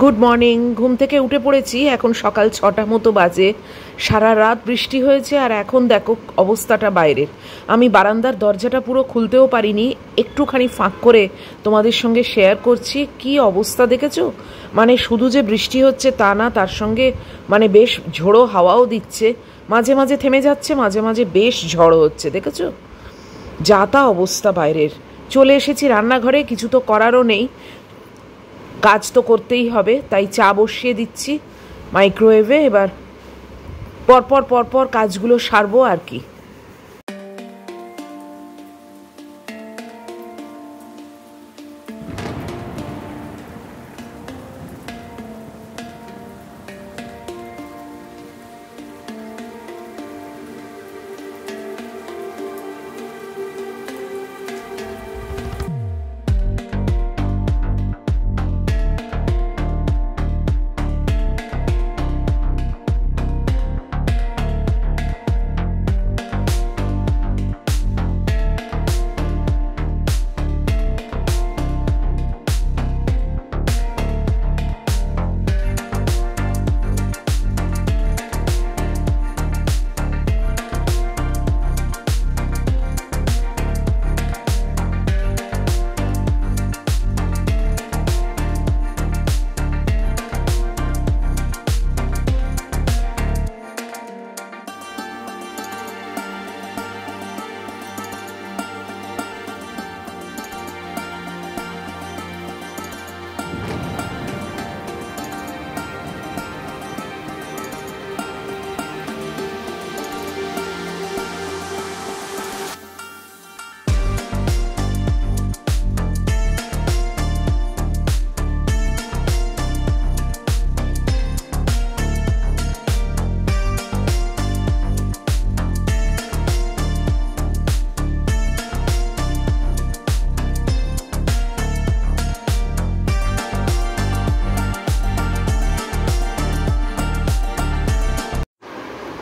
Good morning. ঘুম থেকে উঠে পড়েছি, এখন সকাল 6টা মতো বাজে। সারা রাত বৃষ্টি হয়েছে আর এখন দেখো অবস্থাটা বাইরের। আমি বারান্দার দরজাটা পুরো খুলতেও পারিনি, একটুখানি ফাঁক করে তোমাদের সঙ্গে শেয়ার করছি। কি অবস্থা দেখেছো? মানে শুধু যে বৃষ্টি হচ্ছে তা না, তার সঙ্গে মানে বেশ ঝোড়ো হাওয়াও দিচ্ছে, মাঝে মাঝে থেমে যাচ্ছে, মাঝে মাঝে বেশ ঝড়ো হচ্ছে, দেখেছো? যা তা অবস্থা বাইরের। চলে এসেছি রান্নাঘরে, কিছু তো করারও নেই, কাজ তো করতেই হবে, তাই চা বসিয়ে দিচ্ছি মাইক্রোওয়েভে। এবার পরপর পরপর কাজগুলো সারবো আর কি।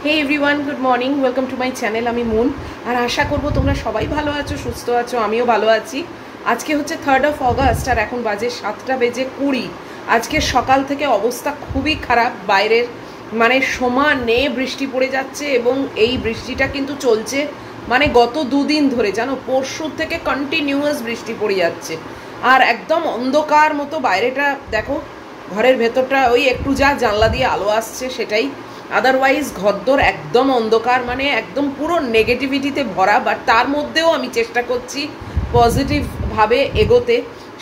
Hey everyone, good morning, welcome to my channel. আমি মুন, আর আশা করবো তোমরা সবাই ভালো আছো, সুস্থ আছো, আমিও ভালো আছি। আজকে হচ্ছে 3rd of August আর এখন বাজে 7:20। আজকে সকাল থেকে অবস্থা খুবই খারাপ বাইরের, মানে সমানে বৃষ্টি পড়ে যাচ্ছে এবং এই বৃষ্টিটা কিন্তু চলছে মানে গত 2 দিন ধরে, জানো, পরশুর থেকে কন্টিনিউয়াস বৃষ্টি পড়ে যাচ্ছে। আর একদম অন্ধকার মতো বাইরেটা দেখো, ঘরের ভেতরটা ওই একটু যা জানলা দিয়ে আলো আসছে সেটাই, আদারওয়াইজ ঘরদোর একদম অন্ধকার, মানে একদম পুরো নেগেটিভিটিতে ভরা। বাট তার মধ্যেও আমি চেষ্টা করছি পজিটিভভাবে এগোতে,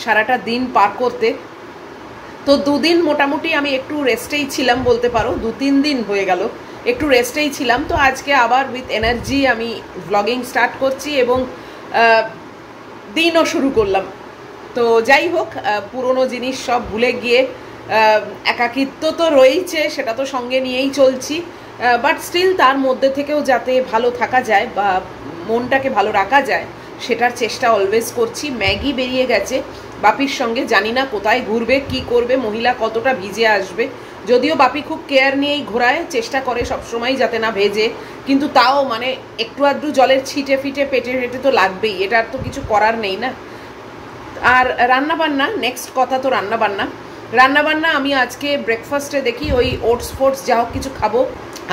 সারাটা দিন পার করতে। তো 2 দিন মোটামুটি আমি একটু রেস্টেই ছিলাম বলতে পারো, 2-3 দিন হয়ে গেল একটু রেস্টেই ছিলাম। তো আজকে আবার উইথ এনার্জি আমি ভ্লগিং স্টার্ট করছি এবং দিনও শুরু করলাম। তো যাই হোক, পুরনো জিনিস সব ভুলে গিয়ে, একাকিত্ব তো রয়েছে, সেটা তো সঙ্গে নিয়েই চলছি, বাট স্টিল তার মধ্যে থেকেও যাতে ভালো থাকা যায় বা মনটাকে ভালো রাখা যায় সেটার চেষ্টা অলওয়েজ করছি। ম্যাগি বেরিয়ে গেছে বাপির সঙ্গে, জানি না কোথায় ঘুরবে, কি করবে, মহিলা কতটা ভিজে আসবে। যদিও বাপি খুব কেয়ার নিয়েই ঘোরায়, চেষ্টা করে সবসময় যাতে না ভেজে, কিন্তু তাও মানে একটু আধটু জলের ছিটে ফিটে পেটে হেঁটে তো লাগবেই, এটার তো কিছু করার নেই না। আর রান্নাবান্না, নেক্সট কথা তো রান্নাবান্না আমি আজকে ব্রেকফাস্টে দেখি ওই ওটস ফোটস যা হোক কিছু খাবো,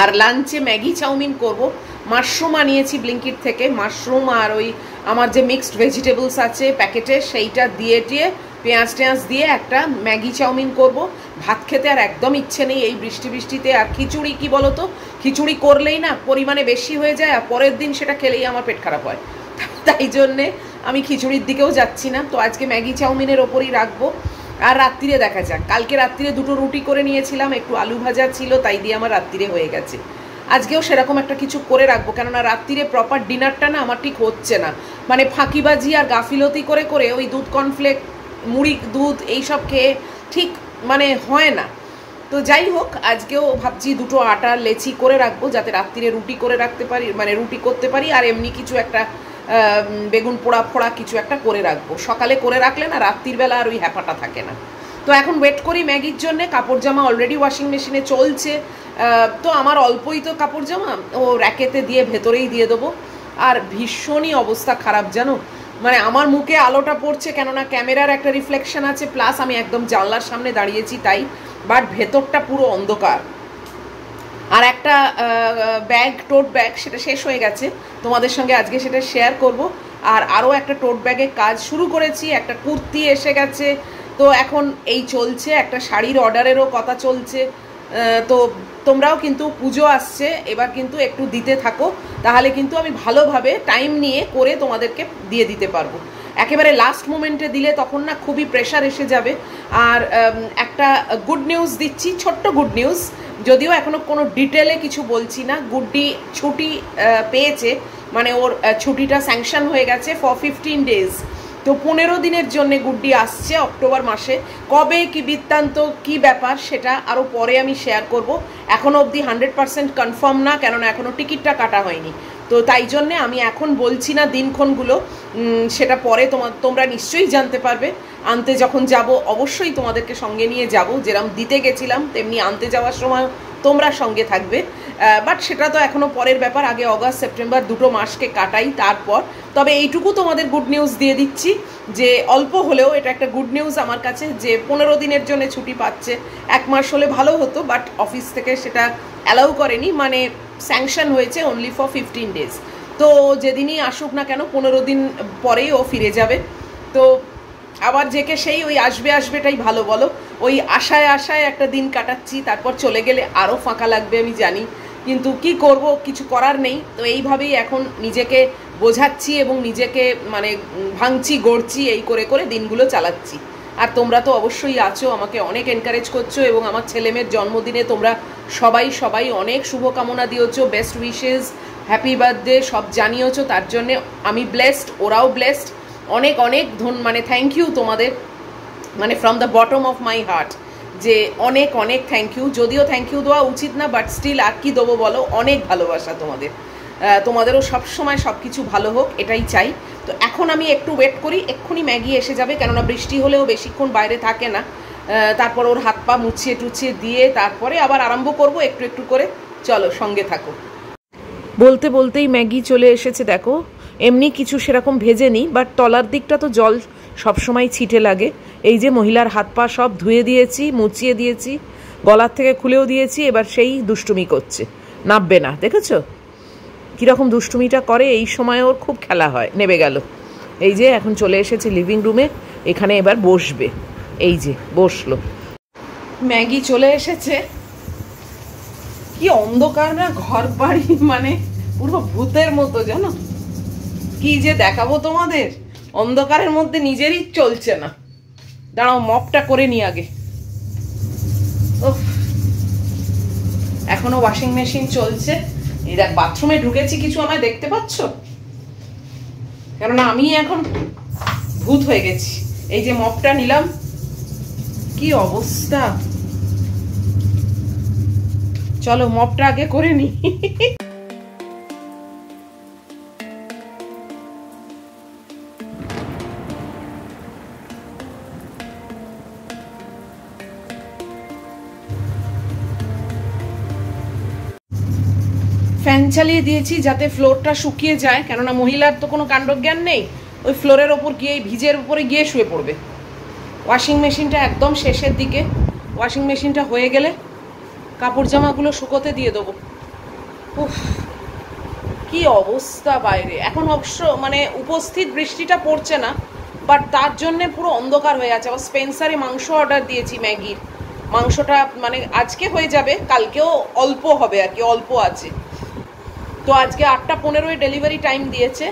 আর লাঞ্চে ম্যাগি চাউমিন করব। মাশরুম আনিয়েছি ব্লিঙ্কিট থেকে, মাশরুম আর ওই আমার যে মিক্সড ভেজিটেবলস আছে প্যাকেটে সেইটা দিয়ে পেঁয়াজ টেঁয়াজ দিয়ে একটা ম্যাগি চাউমিন করব। ভাত খেতে আর একদম ইচ্ছে নেই এই বৃষ্টিতে। আর খিচুড়ি কি বলো তো, খিচুড়ি করলেই না পরিমাণে বেশি হয়ে যায় আর পরের দিন সেটা খেলেই আমার পেট খারাপ হয়, তাই জন্যে আমি খিচুড়ির দিকেও যাচ্ছি না। তো আজকে ম্যাগি চাউমিনের ওপরই রাখবো। আর রাত্রিরে দেখা যাক, কালকে রাত্রিরে 2টো রুটি করে নিয়েছিলাম, একটু আলু ভাজা ছিল, তাই দিয়ে আমার রাত্রিরে হয়ে গেছে। আজকেও সেরকম একটা কিছু করে রাখবো, কেননা রাত্রিরে প্রপার ডিনারটা না আমার ঠিক হচ্ছে না, মানে ফাঁকিবাজি আর গাফিলতি করে করে ওই দুধ কর্নফ্লেক, মুড়ি দুধ এইসব খেয়ে ঠিক মানে হয় না। তো যাই হোক, আজকেও ভাবছি 2টো আটার লেচি করে রাখবো যাতে রাত্রিরে রুটি করে রাখতে পারি, মানে রুটি করতে পারি, আর এমনি কিছু একটা বেগুন পোড়া ফোড়া কিছু একটা করে রাখবো। সকালে করে রাখলে না রাত্রির বেলা আর ওই হ্যাপাটা থাকে না। তো এখন ওয়েট করি ম্যাগির জন্যে। কাপড় জামা অলরেডি ওয়াশিং মেশিনে চলছে, তো আমার অল্পই তো কাপড় জামা, ও র্যাকেতে দিয়ে ভেতরেই দিয়ে দেবো। আর ভীষণই অবস্থা খারাপ জানো, মানে আমার মুখে আলোটা পড়ছে, কেননা ক্যামেরার একটা রিফ্লেকশন আছে, প্লাস আমি একদম জানলার সামনে দাঁড়িয়েছি তাই, বাট ভেতরটা পুরো অন্ধকার। আর একটা ব্যাগ, টোট ব্যাগ, সেটা শেষ হয়ে গেছে, তোমাদের সঙ্গে আজকে সেটা শেয়ার করব। আর আরও একটা টোট ব্যাগের কাজ শুরু করেছি, একটা কুর্তি এসে গেছে, তো এখন এই চলছে, একটা শাড়ির অর্ডারেরও কথা চলছে। তো তোমরাও কিন্তু পুজো আসছে, এবার কিন্তু একটু দিতে থাকো, তাহলে কিন্তু আমি ভালোভাবে টাইম নিয়ে করে তোমাদেরকে দিয়ে দিতে পারবো। একেবারে লাস্ট মোমেন্টে দিলে তখন না খুবই প্রেশার এসে যাবে। আর একটা গুড নিউজ দিচ্ছি, ছোট্ট গুড নিউজ, যদিও এখনও কোনো ডিটেলে কিছু বলছি না। গুড্ডি ছুটি পেয়েছে, মানে ওর ছুটিটা স্যাংশন হয়ে গেছে ফর 15 days। তো 15 দিনের জন্য গুড্ডি আসছে অক্টোবর মাসে। কবে কি বৃত্তান্ত কি ব্যাপার সেটা আরও পরে আমি শেয়ার করব। এখনও অবধি 100% কনফার্ম না, কেননা এখনও টিকিটটা কাটা হয়নি। তো তাই জন্যে আমি এখন বলছি না দিনক্ষণগুলো, সেটা পরে তোমরা নিশ্চয়ই জানতে পারবে। আনতে যখন যাব অবশ্যই তোমাদেরকে সঙ্গে নিয়ে যাব, যেরকম দিতে গেছিলাম তেমনি আনতে যাওয়ার সময় তোমরা সঙ্গে থাকবে। বাট সেটা তো এখনও পরের ব্যাপার, আগে অগাস্ট সেপ্টেম্বর 2 মাসকে কাটাই তারপর। তবে এইটুকু তোমাদের গুড নিউজ দিয়ে দিচ্ছি যে অল্প হলেও এটা একটা গুড নিউজ আমার কাছে, যে 15 দিনের জন্য ছুটি পাচ্ছে। 1 মাস হলে ভালো হতো, বাট অফিস থেকে সেটা অ্যালাউ করেনি, মানে স্যাংশন হয়েছে অনলি ফর 15 days। তো যেদিনই আসুক না কেন 15 দিন পরেই ও ফিরে যাবে। তো আবার যেকে সেই ওই আসবেটাই ভালো বলো, ওই আশায় একটা দিন কাটাচ্ছি, তারপর চলে গেলে আরও ফাঁকা লাগবে আমি জানি, কিন্তু কি করব, কিছু করার নেই। তো এইভাবেই এখন নিজেকে বোঝাচ্ছি এবং নিজেকে মানে ভাঙছি গড়ছি, এই করে করে দিনগুলো চালাচ্ছি। আর তোমরা তো অবশ্যই আছো, আমাকে অনেক এনকারেজ করছো, এবং আমার ছেলেমেয়ের জন্মদিনে তোমরা সবাই অনেক শুভকামনা দিয়েছো, বেস্ট উইশেস, হ্যাপি বার্থডে সব জানিয়েছো, তার জন্যে আমি ব্লেসড, ওরাও ব্লেসড। অনেক মানে থ্যাংক ইউ তোমাদের, মানে from the bottom of my heart, যে অনেক থ্যাংক ইউ। যদিও থ্যাংক ইউ দেওয়া উচিত না, বাট স্টিল আর কি দেবো বলো, অনেক ভালোবাসা তোমাদের। তোমাদেরও সবসময় সব কিছু ভালো হোক, এটাই চাই। তো এখন আমি একটু ওয়েট করি, এক্ষুনি ম্যাগি এসে যাবে, কেননা বৃষ্টি হলেও বেশিক্ষণ বাইরে থাকে না। তারপর ওর হাত পা মুছিয়ে টুছিয়ে দিয়ে তারপরে আবার আরম্ভ করব একটু করে। চলো সঙ্গে থাকো। বলতেই ম্যাগি চলে এসেছে, দেখো। এমনি কিছু সেরকম ভেজে নিই, বাট তলার দিকটা তো জল সবসময় ছিটে লাগে। এই যে মহিলার হাত পা সব ধুয়ে দিয়েছি, মুছিয়ে দিয়েছি, গলার থেকে খুলেও দিয়েছি, এবার সেই দুষ্টুমি করছে, নাববে না। দেখেছো কীরকম দুষ্টুমিটা করে, এই সময় ওর খুব খেলা হয়। নেবে গেল, এই যে এখন চলে এসেছে লিভিং রুমে, এখানে এবার বসবে। এই যে বসলো, ম্যাগি চলে এসেছে। কি অন্ধকার না ঘর বাড়ি, মানে পুরো ভূতের মতো, জানো। কি যে দেখাবো তোমাদের, অন্ধকারের মধ্যে নিজেরই চলছে না। দাঁড়াও মপটা করে নি আগে। এখনো ওয়াশিং মেশিন চলছে। এই দেখ বাথরুমে ঢুকেছি, কিছু আমায় দেখতে পাচ্ছ? কেননা আমি এখন ভূত হয়ে গেছি। এই যে মপটা নিলাম, কি অবস্থা। চলো মপটা আগে করে নি। ফ্যান চালিয়ে দিয়েছি যাতে ফ্লোরটা শুকিয়ে যায়, কেননা মহিলার তো কোনো কাণ্ডজ্ঞান নেই, ওই ফ্লোরের ওপর গিয়ে ভিজের উপরে গিয়ে শুয়ে পড়বে। ওয়াশিং মেশিনটা একদম শেষের দিকে, ওয়াশিং মেশিনটা হয়ে গেলে কাপড় জামাগুলো শুকোতে দিয়ে দেবো। উফ কি অবস্থা বাইরে। এখন অবশ্য মানে উপস্থিত বৃষ্টিটা পড়ছে না, বাট তার জন্যে পুরো অন্ধকার হয়ে আছে। আবার স্পেন্সারে মাংস অর্ডার দিয়েছি, ম্যাগির মাংসটা মানে আজকে হয়ে যাবে, কালকেও অল্প হবে আর কি, অল্প আছে। তো আজকে 8:15 ডেলিভারি টাইম দিয়েছে,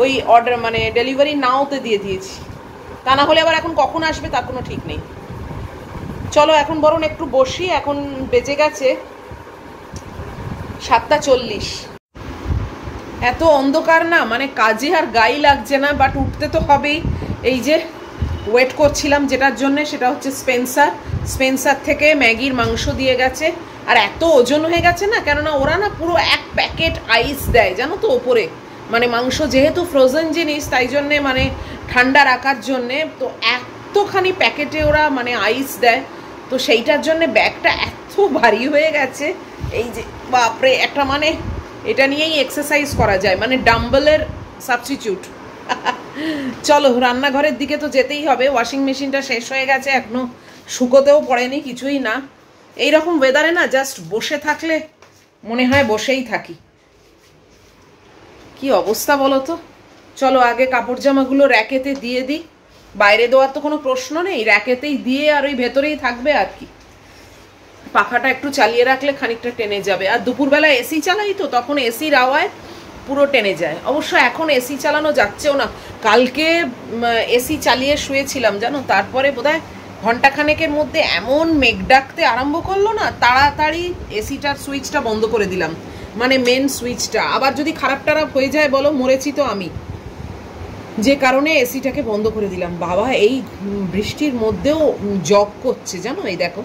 ওই অর্ডার মানে ডেলিভারি নাওতে দিয়ে দিয়েছি, তা না হলে আবার এখন কখন আসবে তার কোনো ঠিক নেই। চলো এখন বরং একটু বসি, এখন বেজে গেছে 7:40। এত অন্ধকার না, মানে কাজে আর গায়ে লাগছে না, বাট উঠতে তো হবেই। এই যে ওয়েট করছিলাম যেটার জন্যে, সেটা হচ্ছে স্পেন্সার থেকে ম্যাগির মাংস দিয়ে গেছে। আর এত ওজন হয়ে গেছে না, কেননা ওরা না পুরো 1 প্যাকেট আইস দেয়, জানো তো, ওপরে। মানে মাংস যেহেতু ফ্রোজেন জিনিস, তাই জন্যে মানে ঠান্ডা রাখার জন্যে তো এতখানি প্যাকেটে ওরা মানে আইস দেয়। তো সেইটার জন্যে ব্যাগটা এত ভারী হয়ে গেছে। এই যে বাপরে, একটা মানে এটা নিয়েই এক্সারসাইজ করা যায়, মানে ডাম্বেলের সাবস্টিটিউট চলো রান্নাঘরের দিকে তো যেতেই হবে। ওয়াশিং মেশিনটা শেষ হয়ে গেছে, এখনো শুকোতেও পড়েনি কিছুই না। এইরকম ওয়েদারে না জাস্ট বসে থাকলে মনে হয় বসেই থাকি। কি অবস্থা বলো তো। চলো আগে কাপড় জামাগুলো র্যাকেতে দিয়ে দিই, বাইরে দেওয়ার তো কোনো প্রশ্ন নেই, র্যাকেতেই দিয়ে আর ওই ভেতরেই থাকবে আর কি। পাখাটা একটু চালিয়ে রাখলে খানিকটা টেনে যাবে। আর দুপুরবেলা এসি চালাই তো, তখন এসির আওয়ায় পুরো টেনে যায়। অবশ্য এখন এসি চালানো যাচ্ছেও না। কালকে এসি চালিয়ে শুয়েছিলাম জানো, তারপরে বোধহয় ঘন্টাখানেকের মধ্যে এমন মেঘ ডাকতে আরম্ভ করলো না, তাড়াতাড়ি এসিটার সুইচটা বন্ধ করে দিলাম, মানে মেন সুইচটা। আবার যদি খারাপ টারাপ হয়ে যায় বলো, মরেছি তো আমি, যে কারণে এসিটাকে বন্ধ করে দিলাম। বাবা এই বৃষ্টির মধ্যেও জগ করছে জানো, এই দেখো।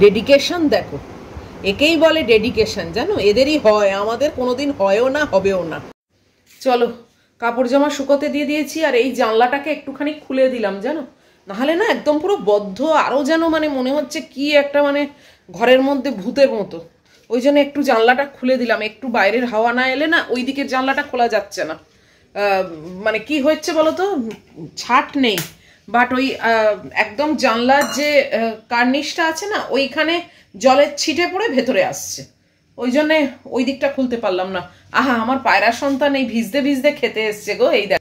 ডেডিকেশন দেখো, একেই বলে ডেডিকেশন জানো, এদেরই হয়, আমাদের কোনোদিন হয়ও না, হবেও না। চলো কাপড় জামা শুকোতে দিয়ে দিয়েছি, আর এই জানলাটাকে একটুখানি খুলে দিলাম জানো, নাহলে না একদম পুরো বদ্ধ, আরও যেন মানে মনে হচ্ছে কি একটা মানে ঘরের মধ্যে ভূতের মতো। ওই জন্য একটু জানলাটা খুলে দিলাম, একটু বাইরের হাওয়া না এলে না ওই দিকের জানলাটা খোলা যাচ্ছে না। মানে কি হচ্ছে বলো তো, ছাট নেই, বাট ওই একদম জানলার যে কার্নিশটা আছে না, ওইখানে জলের ছিটে পড়ে ভেতরে আসছে, ওই জন্যে ওই দিকটা খুলতে পারলাম না। আহা আমার পায়রা সন্তান এই ভিজতে ভিজতে খেতে এসছে গো, এই দেখ।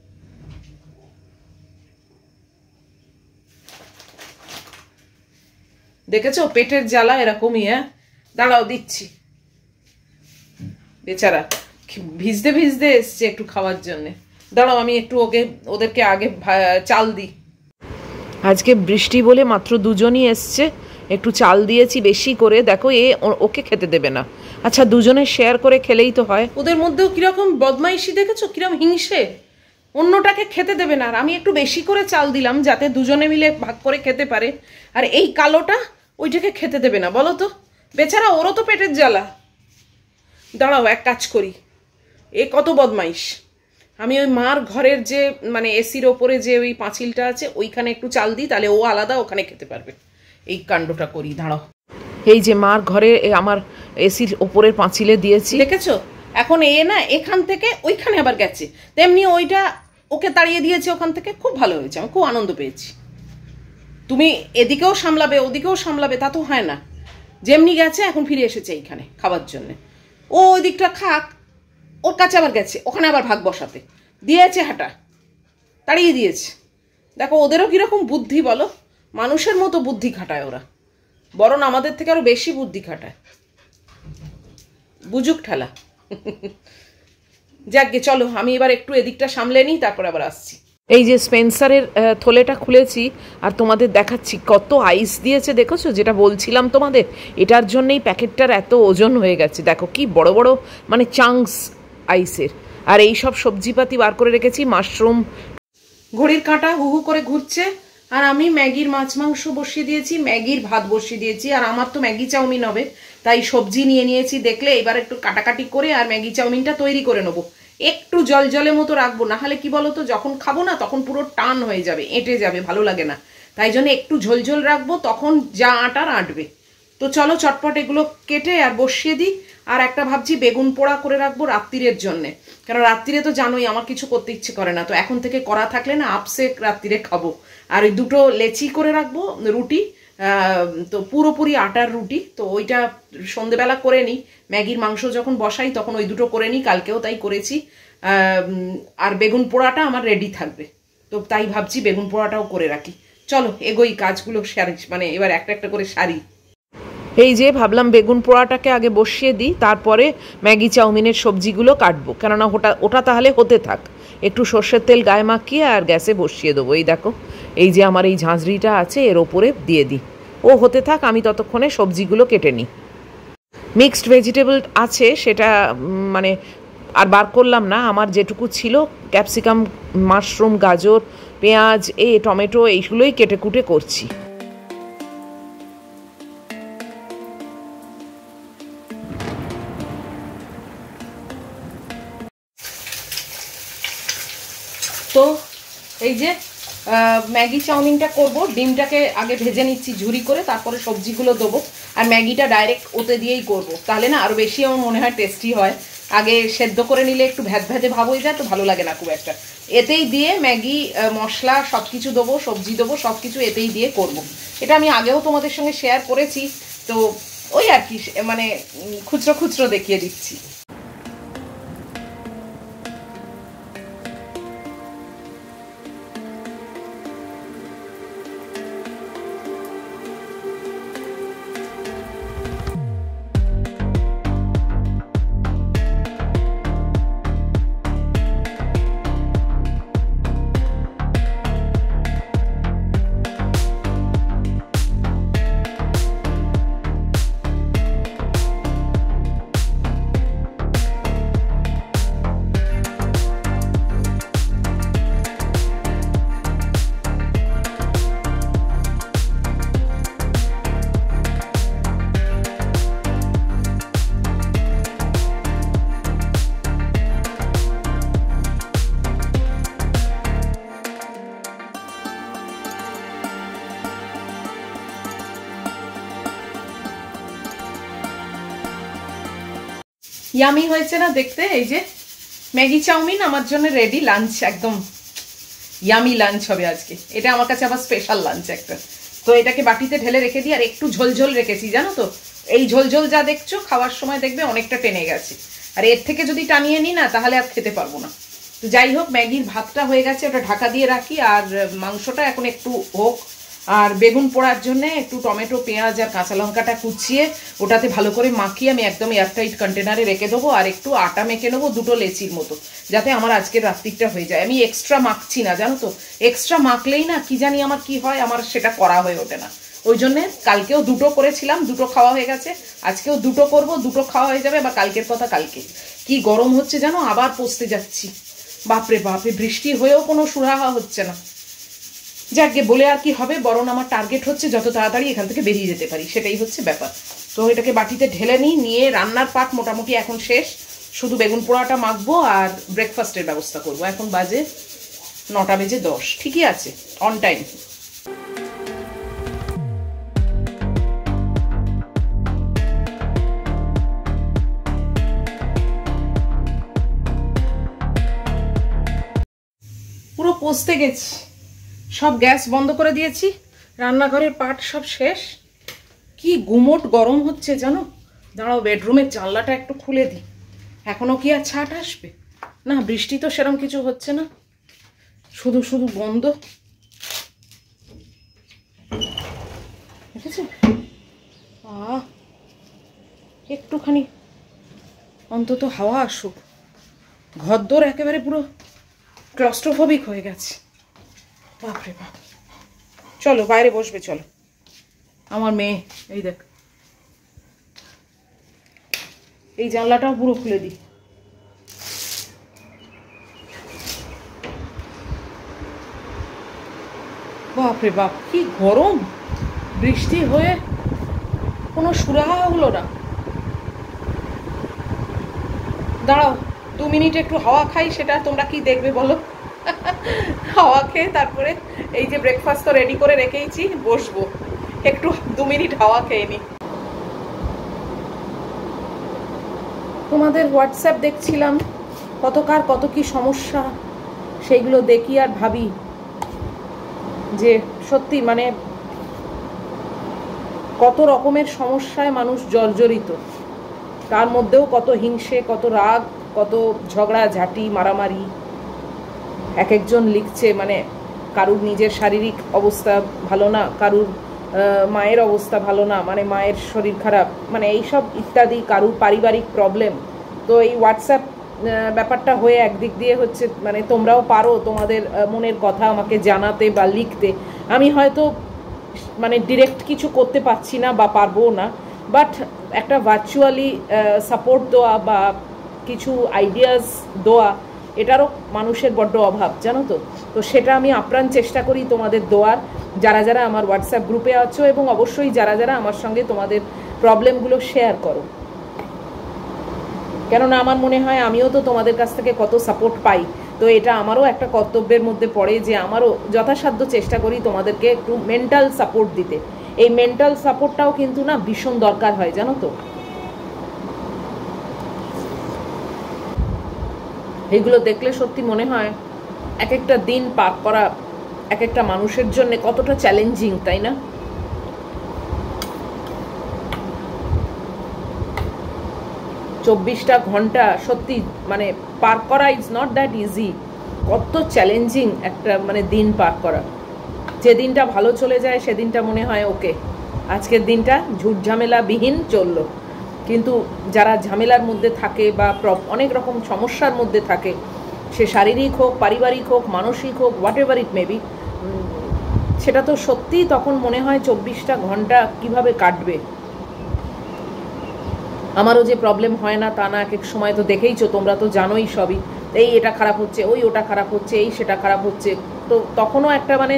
দেখেছো পেটের জ্বালা এরকমই। হ্যাঁ দাঁড়াও দিচ্ছি, বেচারা ভিজতে ভিজতে এসছে একটু খাওয়ার জন্যে। দাঁড়াও আমি একটু ওদেরকে আগে চাল দিই। আজকে বৃষ্টি বলে মাত্র দুজনই এসছে, একটু চাল দিয়েছি বেশি করে। দেখো ওকে খেতে দেবে না। আচ্ছা দুজনে শেয়ার করে খেলেই তো হয়। ওদের মধ্যেও কিরকম বদমাইশি দেখেছো, কিরকম হিংসে, অন্যটাকে খেতে দেবে না। আর আমি একটু বেশি করে চাল দিলাম যাতে দুজনে মিলে ভাগ করে খেতে পারে, আর এই কালোটা ওইটাকে খেতে দেবে না। বলো তো বেচারা, ওরও তো পেটের জ্বালা। দাঁড়াও এক কাজ করি, এ কত বদমাইশ। আমি ওই মার ঘরের যে মানে এসির ওপরে যে ওই পাঁচিলটা আছে ওইখানে একটু চাল দিই, তাহলে ও আলাদা ওখানে খেতে পারবে। এই কাণ্ডটা করি, দাঁড়াও। এই যে মার ঘরে আমার এসির ওপরের পাঁচিলে দিয়েছি, দেখেছো? এখন এ না এখান থেকে ওইখানে আবার গেছে, তেমনি ওইটা ওকে তাড়িয়ে দিয়েছে ওখান থেকে। খুব ভালো হয়েছে, আমি খুব আনন্দ পেয়েছি। তুমি এদিকেও সামলাবে ওদিকেও সামলাবে, তা তো হয় না। যেমনি গেছে এখন ফিরে এসেছে এইখানে খাবার জন্যে। ও ওই দিকটা খাক, ওর কাছে আবার গেছে, ওখানে আবার ভাগ বসাতে দিয়েছে, হাঁটা তাড়িয়ে দিয়েছে। দেখো ওদেরও কিরকম বুদ্ধি বলো, মানুষের মতো বুদ্ধি খাটায় ওরা, বরং আমাদের থেকে আরো বেশি বুদ্ধি খাটায়। বুঝুক ঠেলা। যাকগে চলো আমি এবার একটু এদিকটা সামলে নিই, তারপর আবার আসছি। এই যে স্পেন্সারের থলেটা খুলেছি আর তোমাদের দেখাচ্ছি কত আইস দিয়েছে, দেখেছো? যেটা বলছিলাম তোমাদের, এটার জন্যই প্যাকেটটার এত ওজন হয়ে গেছে। দেখো কি বড় বড় মানে চাংস আইসের। আর এই সব সবজিপাতি বার করে রেখেছি, মাশরুম। ঘড়ির কাঁটা হু হু করে ঘুরছে, আর আমি ম্যাগির মাছ মাংস বসিয়ে দিয়েছি, ম্যাগির ভাত বসিয়ে দিয়েছি। আর আমার তো ম্যাগি চাউমিন হবে, তাই সবজি নিয়ে নিয়েছি দেখলে। এবার একটু কাটাকাটি করে আর ম্যাগি চাউমিনটা তৈরি করে নেবো। একটু জল জলে মতো রাখবো, না হলে কি বলো তো, যখন খাবো না তখন পুরো টান হয়ে যাবে, এঁটে যাবে, ভালো লাগে না। তাই জন্য একটু ঝোলঝোল রাখবো, তখন যা আটার আঁটবে। তো চলো চটপট এগুলো কেটে আর বসিয়ে দিই। আর একটা ভাবছি বেগুন পোড়া করে রাখবো রাত্রিরের জন্যে, কারণ রাত্রিরে তো জানোই আমার কিছু করতে ইচ্ছে করে না। তো এখন থেকে করা থাকলে না আপসে রাত্রিরে খাবো। আর ওই দুটো লেচি করে রাখবো রুটি, তো পুরোপুরি আটার রুটি। তো ওইটা সন্ধেবেলা করে নিই, ম্যাগির মাংস যখন বসাই তখন ওই দুটো করে নিই, কালকেও তাই করেছি। আর বেগুন পোড়াটা আমার রেডি থাকবে, তো তাই ভাবছি বেগুন পোড়াটাও করে রাখি। চলো এগোই, কাজগুলো সারি, মানে এবার একটা একটা করে সারি। এই যে ভাবলাম বেগুন পোড়াটাকে আগে বসিয়ে দিই, তারপরে ম্যাগি চাউমিনের সবজিগুলো কাটবো, কেননা ওটা তাহলে হতে থাক। একটু সর্ষের তেল গায়ে মাখিয়ে আর গ্যাসে বসিয়ে দেবো। এই দেখো এই যে আমার এই ঝাঁঝরিটা আছে, এর ওপরে দিয়ে দিই, ও হতে থাক, আমি ততক্ষণে সবজিগুলো কেটে নিই। মিক্সড ভেজিটেবল আছে, সেটা মানে আর বার করলাম না। আমার যেটুকু ছিল ক্যাপসিকাম, মাশরুম, গাজর, পেঁয়াজ, টমেটো, এইগুলোই কেটে কুটে করছি। তো এই যে ম্যাগি চাউমিনটা করব, ডিমটাকে আগে ভেজে নিচ্ছি ঝুরি করে, তারপরে সবজিগুলো দেবো। আর ম্যাগিটা ডাইরেক্ট ওতে দিয়েই করব, তাহলে না আরও বেশি আমার মনে হয় টেস্টি হয়। আগে সেদ্ধ করে নিলে একটু ভ্যাদ ভ্যাদে ভাব হয়ে যায়, তো ভালো লাগে না খুব একটা। এতেই দিয়ে ম্যাগি মশলা সব কিছু দেবো, সবজি দেবো, সব কিছু এতেই দিয়ে করব। এটা আমি আগেও তোমাদের সঙ্গে শেয়ার করেছি, তো ওই আর কি, মানে খুচরো খুচরো দেখিয়ে দিচ্ছি। ইয়ামি হয়েছে না দেখতে? এই যে ম্যাগি চাউমিন আমার জন্য রেডি, লাঞ্চ একদম ইয়ামি লাঞ্চ হবে আজকে। এটা আমার কাছে আবার স্পেশাল লাঞ্চ একটা। তো এটাকে বাটিতে ঢেলে রেখে দিই, আর একটু ঝোলঝোল রেখেছি জানো তো। এই ঝোলঝোল যা দেখছো খাওয়ার সময় দেখবে অনেকটা টেনে গেছে, আর এর থেকে যদি টানিয়ে নিই না তাহলে আর খেতে পারবো না। তো যাই হোক, ম্যাগির ভাতটা হয়ে গেছে, ওটা ঢাকা দিয়ে রাখি। আর মাংসটা এখন একটু হোক, আর বেগুন পোড়ার জন্য একটু টমেটো, পেঁয়াজ আর কাঁচা লঙ্কাটা কুচিয়ে ওটাতে ভালো করে মাখিয়ে আমি একদম এয়ারটাইট কন্টেনারে রেখে দেবো। আর একটু আটা মেখে নেবো 2টো লেচির মতো, যাতে আমার আজকের রাত্রিটা হয়ে যায়। আমি এক্সট্রা মাখছি না জানো তো, এক্সট্রা মাখলেই না কি জানি আমার কি হয়, আমার সেটা করা হয়ে ওঠে না। ওই জন্যে কালকেও 2টো করেছিলাম, 2টো খাওয়া হয়ে গেছে। আজকেও 2টো করবো, 2টো খাওয়া হয়ে যাবে। আবার কালকের কথা কালকে। কি গরম হচ্ছে জানো, আবার পচতে যাচ্ছি। বাপরে বাপরে, বৃষ্টি হয়েও কোনো সুরাহা হচ্ছে না। যাকে বলে আর কি হবে, বরং আমার টার্গেট হচ্ছে যত তাড়াতাড়ি এখান থেকে বেরিয়ে যেতে পারি, সেটাই হচ্ছে ব্যাপার। তো এটাকে বাটিতে ঢেলে নিয়ে রান্নার পাট মোটামুটি এখন শেষ। শুধু বেগুন পোড়াটা মাখবো আর ব্রেকফাস্টের ব্যবস্থা করব। এখন বাজে 9:10, ঠিকই আছে, অন টাইম। পুরো পচতে গেছি, সব গ্যাস বন্ধ করে দিয়েছি, রান্নাঘরের পাট সব শেষ। কি গুমোট গরম হচ্ছে জানো। দাঁড়াও, বেডরুমের জানলাটা একটু খুলে দিই। এখনো কি আর ছাট আসবে? না, বৃষ্টি তো সেরকম কিছু হচ্ছে না, শুধু শুধু বন্ধ। ঠিক আছে, একটুখানি অন্তত হাওয়া আসুক। ঘরদোর একেবারে পুরো ক্লস্ট্রোফোবিক হয়ে গেছে। বাপরে বাপ, চলো বাইরে বসবে, চলো। আমার মেয়ে, এই দেখ, এই জানলাটাও পুরো খুলে দিই। বাপরে বাপ, কি গরম। বৃষ্টি হয়ে কোনো সুরাহা হলো না। দাঁড়াও 2 মিনিট একটু হাওয়া খাই, সেটা তোমরা কি দেখবে বলো? হাওয়া খেয়ে তারপরে এই যে ব্রেকফাস্ট তো রেডি করে রেখেইছি, বসবো একটু 2 মিনিট হাওয়া খেয়ে নি। তোমাদের হোয়াটসঅ্যাপ দেখছিলাম, কতকার কত কি সমস্যা, সেইগুলো দেখি আর ভাবি যে সত্যি মানে কত রকমের সমস্যায় মানুষ জর্জরিত। তার মধ্যেও কত হিংসে, কত রাগ, কত ঝগড়া ঝাঁটি, মারামারি। এক একজন লিখছে, মানে কারুর নিজের শারীরিক অবস্থা ভালো না, কারুর মায়ের অবস্থা ভালো না, মানে মায়ের শরীর খারাপ, মানে এইসব ইত্যাদি, কারুর পারিবারিক প্রবলেম। তো এই হোয়াটসঅ্যাপ ব্যাপারটা হয়ে একদিক দিয়ে হচ্ছে, মানে তোমরাও পারো তোমাদের মনের কথা আমাকে জানাতে বা লিখতে। আমি হয়তো মানে ডিরেক্ট কিছু করতে পারছি না বা পারবো না, বাট একটা ভার্চুয়ালি সাপোর্ট দেওয়া বা কিছু আইডিয়াস দেওয়া, এটারও মানুষের বড্ড অভাব জানো তো। তো সেটা আমি আপ্রাণ চেষ্টা করি তোমাদের দেওয়ার, যারা যারা আমার হোয়াটসঅ্যাপ গ্রুপে আছো, এবং অবশ্যই যারা যারা আমার সঙ্গে তোমাদের প্রবলেমগুলো শেয়ার করো। কেননা আমার মনে হয় আমিও তো তোমাদের কাছ থেকে কত সাপোর্ট পাই, তো এটা আমারও একটা কর্তব্যের মধ্যে পড়ে যে আমারও যথাসাধ্য চেষ্টা করি তোমাদেরকে একটু মেন্টাল সাপোর্ট দিতে। এই মেন্টাল সাপোর্টটাও কিন্তু না ভীষণ দরকার হয়, জানো তো। এইগুলো দেখলে সত্যি মনে হয় এক একটা দিন পার করা এক একটা মানুষের জন্য কতটা চ্যালেঞ্জিং, তাই না? চব্বিশটা ঘন্টা সত্যি মানে পার করা ইজ নট দ্যাট ইজি। কত চ্যালেঞ্জিং একটা মানে দিন পার করা। যে দিনটা ভালো চলে যায় সেদিনটা মনে হয় ওকে, আজকের দিনটা ঝুট ঝামেলা বিহীন চললো। কিন্তু যারা ঝামেলার মধ্যে থাকে বা অনেক রকম সমস্যার মধ্যে থাকে, সে শারীরিক হোক, পারিবারিক হোক, মানসিক হোক, হোয়াট এভার ইট মেবি, সেটা তো সত্যিই তখন মনে হয় 24টা ঘন্টা কিভাবে কাটবে। আমারও যে প্রবলেম হয় না তা না, এক এক সময় তো দেখেইছো, তোমরা তো জানোই সবই, এই এটা খারাপ হচ্ছে, ওই ওটা খারাপ হচ্ছে, এই সেটা খারাপ হচ্ছে। তো তখনও একটা মানে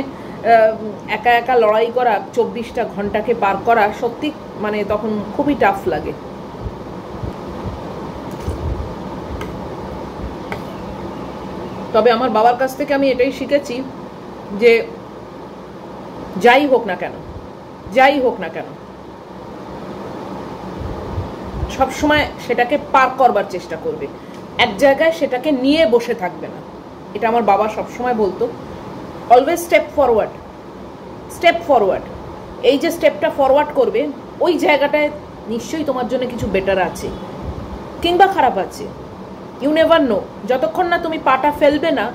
একা একা লড়াই করা, 24টা ঘন্টাকে পার করা সত্যি মানে তখন খুবই টাফ লাগে। তবে আমার বাবার কাছ থেকে আমি এটাই শিখেছি যে যাই হোক না কেন সবসময় সেটাকে পার করবার চেষ্টা করবে, এক জায়গায় সেটাকে নিয়ে বসে থাকবে না। এটা আমার বাবা সবসময় বলতো, অলওয়েজ স্টেপ ফরওয়ার্ড। এই যে স্টেপটা ফরওয়ার্ড করবে, ওই জায়গাটায় নিশ্চয়ই তোমার জন্য কিছু বেটার আছে কিংবা খারাপ আছে, ইউ নেভার নো। যতক্ষণ না তুমি পাটা ফেলবে না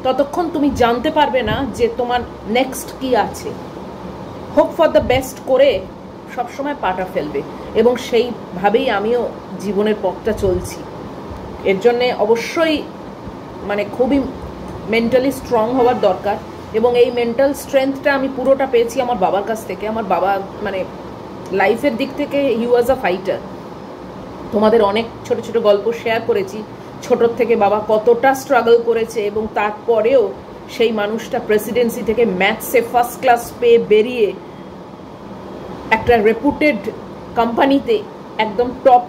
ততক্ষণ তুমি জানতে পারবে না যে তোমার নেক্সট কি আছে। হোপ ফর দ্য বেস্ট করে সবসময় পাটা ফেলবে, এবং সেইভাবেই আমিও জীবনের পথটা চলছি। এর জন্যে অবশ্যই মানে খুবই মেন্টালি স্ট্রং হওয়ার দরকার, এবং এই মেন্টাল স্ট্রেংথটা আমি পুরোটা পেয়েছি আমার বাবার কাছ থেকে। আমার বাবা মানে লাইফের দিক থেকে হি ওয়াজ আ ফাইটার। তোমাদের অনেক ছোট ছোট গল্প শেয়ার করেছি, ছোটোর থেকে বাবা কতটা স্ট্রাগল করেছে, এবং তারপরেও সেই মানুষটা প্রেসিডেন্সি থেকে ম্যাথসে ফার্স্ট ক্লাস পেয়ে বেরিয়ে একটা রেপুটেড কোম্পানিতে একদম টপ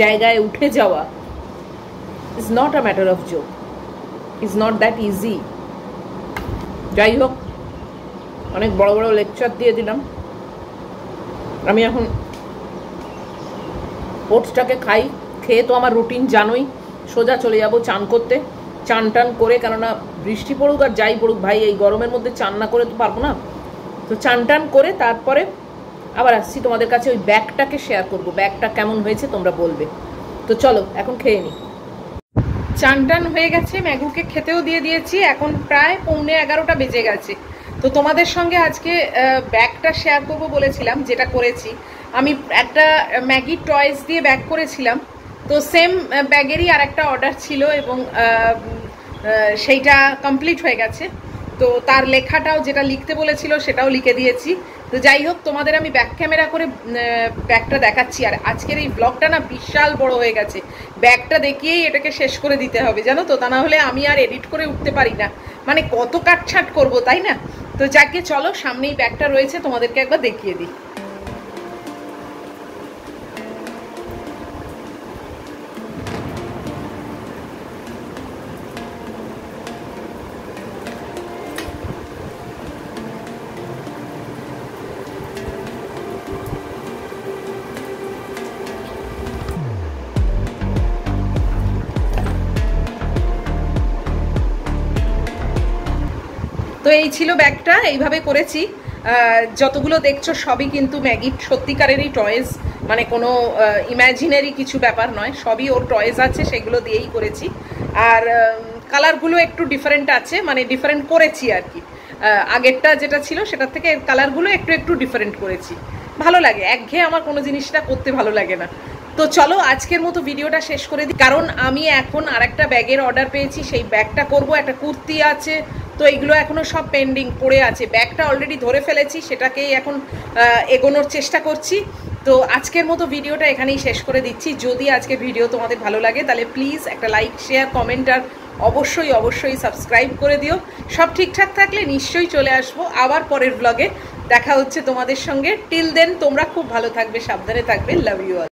জায়গায় উঠে যাওয়া is not a matter of joke, is not that easy. যাই হোক, অনেক বড় বড় লেকচার দিয়ে দিলাম। আমি এখন ওটসটাকে খাই, খেয়ে তো আমার রুটিন জানোই, সোজা চলে যাব চান করতে। চান টান করে, কেননা বৃষ্টি পড়ুক আর যাই পড়ুক ভাই, এই গরমের মধ্যে চান না করে তো পারবো না। তো চান টান করে তারপরে আবার আসছি তোমাদের কাছে, ওই ব্যাগটাকে শেয়ার করবো, ব্যাগটা কেমন হয়েছে তোমরা বলবে। তো চলো এখন খেয়ে নিই। চান টান হয়ে গেছে, ম্যাগুকে খেতেও দিয়ে দিয়েছি, এখন প্রায় 11:15 বেজে গেছে। তো তোমাদের সঙ্গে আজকে ব্যাগটা শেয়ার করবো বলেছিলাম, যেটা করেছি আমি একটা ম্যাগি টয়েস দিয়ে ব্যাগ করেছিলাম। তো সেম ব্যাগেরই আর একটা অর্ডার ছিল, এবং সেইটা কমপ্লিট হয়ে গেছে। তো তার লেখাটাও, যেটা লিখতে বলেছিল সেটাও লিখে দিয়েছি। তো যাই হোক, তোমাদের আমি ব্যাক ক্যামেরা করে ব্যাগটা দেখাচ্ছি। আর আজকের এই ব্লগটা না বিশাল বড় হয়ে গেছে, ব্যাগটা দেখিয়েই এটাকে শেষ করে দিতে হবে, জানো তো। তা না হলে আমি আর এডিট করে উঠতে পারি না, মানে কত কাটছাট করবো, তাই না? তো যাকে চলো, সামনেই ব্যাগটা রয়েছে, তোমাদেরকে একবার দেখিয়ে দিই। তো এই ছিল ব্যাগটা, এইভাবে করেছি। যতগুলো দেখছো সবই কিন্তু ম্যাগির সত্যিকারেরই টয়েস, মানে কোনো ইম্যাজিনারি কিছু ব্যাপার নয়, সবই ওর টয়েস আছে, সেগুলো দিয়েই করেছি। আর কালারগুলো একটু ডিফারেন্ট আছে, মানে ডিফারেন্ট করেছি আর কি। আগেরটা যেটা ছিল সেটার থেকে কালারগুলো একটু একটু ডিফারেন্ট করেছি। ভালো লাগে, একঘেয়ে আমার কোনো জিনিসটা করতে ভালো লাগে না। তো চলো আজকের মতো ভিডিওটা শেষ করে দিই, কারণ আমি এখন আরেকটা ব্যাগের অর্ডার পেয়েছি, সেই ব্যাগটা করব। একটা কুর্তি আছে, তো এইগুলো এখনও সব পেন্ডিং পড়ে আছে। ব্যাগটা অলরেডি ধরে ফেলেছি, সেটাকেই এখন এগোনোর চেষ্টা করছি। তো আজকের মতো ভিডিওটা এখানেই শেষ করে দিচ্ছি। যদি আজকে ভিডিও তোমাদের ভালো লাগে তাহলে প্লিজ একটা লাইক, শেয়ার, কমেন্ট আর অবশ্যই সাবস্ক্রাইব করে দিও। সব ঠিকঠাক থাকলে নিশ্চয়ই চলে আসবো আবার পরের ব্লগে। দেখা হচ্ছে তোমাদের সঙ্গে। টিল দেন তোমরা খুব ভালো থাকবে, সাবধানে থাকবে। Love you all.